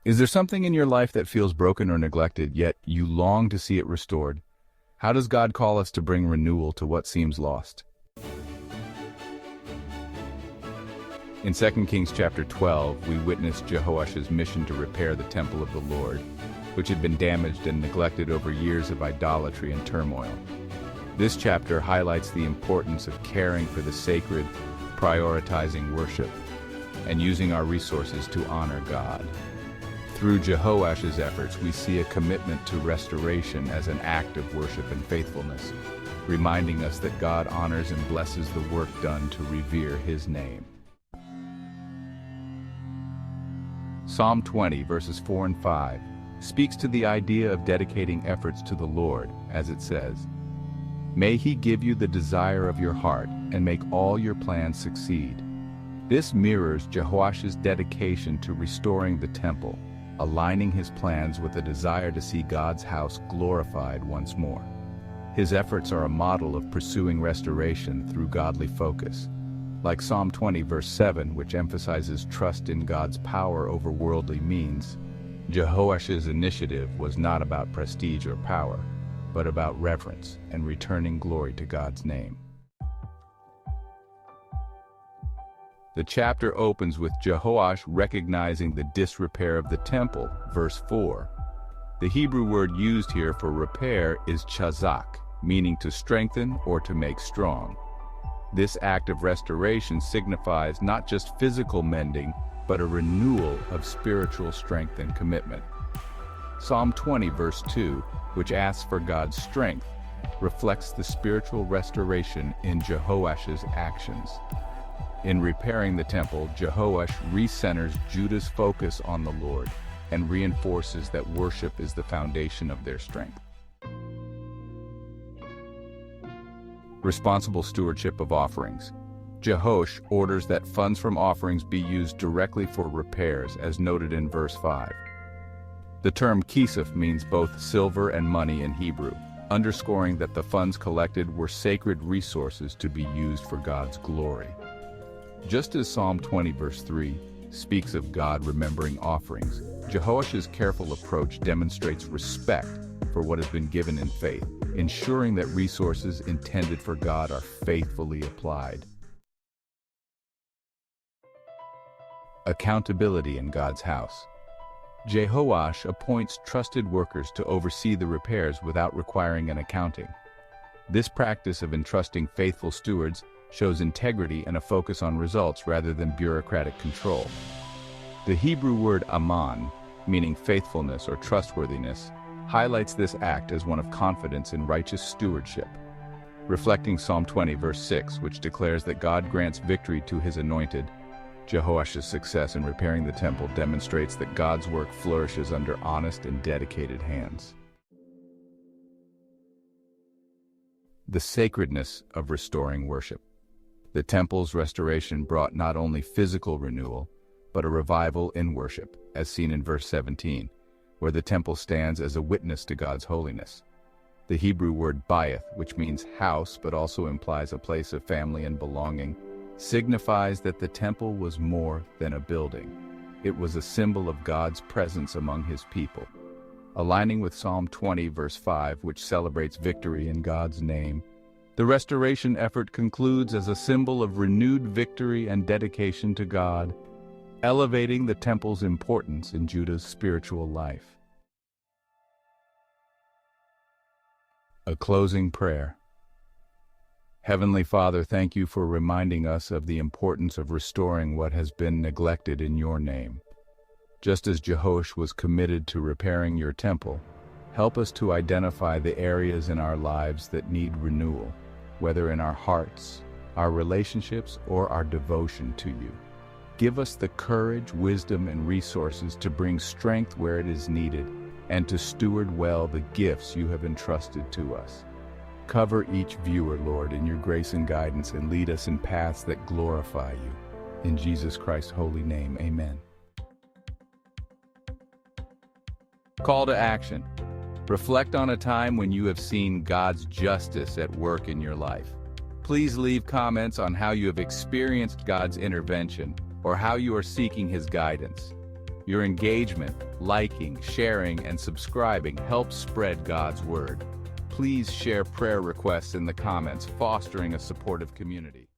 Is there something in your life that feels broken or neglected, yet you long to see it restored? How does God call us to bring renewal to what seems lost? In 2 Kings chapter 12, we witness Jehoash's mission to repair the temple of the Lord, which had been damaged and neglected over years of idolatry and turmoil. This chapter highlights the importance of caring for the sacred, prioritizing worship, and using our resources to honor God. Through Jehoash's efforts, we see a commitment to restoration as an act of worship and faithfulness, reminding us that God honors and blesses the work done to revere His name. Psalm 20, verses 4 and 5, speaks to the idea of dedicating efforts to the Lord, as it says, "May He give you the desire of your heart and make all your plans succeed." This mirrors Jehoash's dedication to restoring the temple, aligning his plans with a desire to see God's house glorified once more. His efforts are a model of pursuing restoration through godly focus. Like Psalm 20 verse 7, which emphasizes trust in God's power over worldly means, Jehoash's initiative was not about prestige or power, but about reverence and returning glory to God's name. The chapter opens with Jehoash recognizing the disrepair of the temple, verse 4. The Hebrew word used here for repair is chazak, meaning to strengthen or to make strong. This act of restoration signifies not just physical mending, but a renewal of spiritual strength and commitment. Psalm 20 verse 2, which asks for God's strength, reflects the spiritual restoration in Jehoash's actions. In repairing the temple, Jehoash recenters Judah's focus on the Lord and reinforces that worship is the foundation of their strength. Responsible stewardship of offerings. Jehoash orders that funds from offerings be used directly for repairs, as noted in verse 5. The term kisef means both silver and money in Hebrew, underscoring that the funds collected were sacred resources to be used for God's glory. Just as Psalm 20 verse 3 speaks of God remembering offerings, Jehoash's careful approach demonstrates respect for what has been given in faith, ensuring that resources intended for God are faithfully applied. Accountability in God's house. Jehoash appoints trusted workers to oversee the repairs without requiring an accounting. This practice of entrusting faithful stewards shows integrity and a focus on results rather than bureaucratic control. The Hebrew word aman, meaning faithfulness or trustworthiness, highlights this act as one of confidence in righteous stewardship. Reflecting Psalm 20 verse 6, which declares that God grants victory to His anointed, Jehoash's success in repairing the temple demonstrates that God's work flourishes under honest and dedicated hands. The sacredness of restoring worship. The temple's restoration brought not only physical renewal, but a revival in worship, as seen in verse 17, where the temple stands as a witness to God's holiness. The Hebrew word bayith, which means house but also implies a place of family and belonging, signifies that the temple was more than a building. It was a symbol of God's presence among His people. Aligning with Psalm 20 verse 5, which celebrates victory in God's name, the restoration effort concludes as a symbol of renewed victory and dedication to God, elevating the temple's importance in Judah's spiritual life. A closing prayer. Heavenly Father, thank you for reminding us of the importance of restoring what has been neglected in your name. Just as Jehoash was committed to repairing your temple, help us to identify the areas in our lives that need renewal, whether in our hearts, our relationships, or our devotion to you. Give us the courage, wisdom, and resources to bring strength where it is needed and to steward well the gifts you have entrusted to us. Cover each viewer, Lord, in your grace and guidance, and lead us in paths that glorify you. In Jesus Christ's holy name, amen. Call to action. Reflect on a time when you have seen God's justice at work in your life. Please leave comments on how you have experienced God's intervention or how you are seeking His guidance. Your engagement, liking, sharing, and subscribing helps spread God's word. Please share prayer requests in the comments, fostering a supportive community.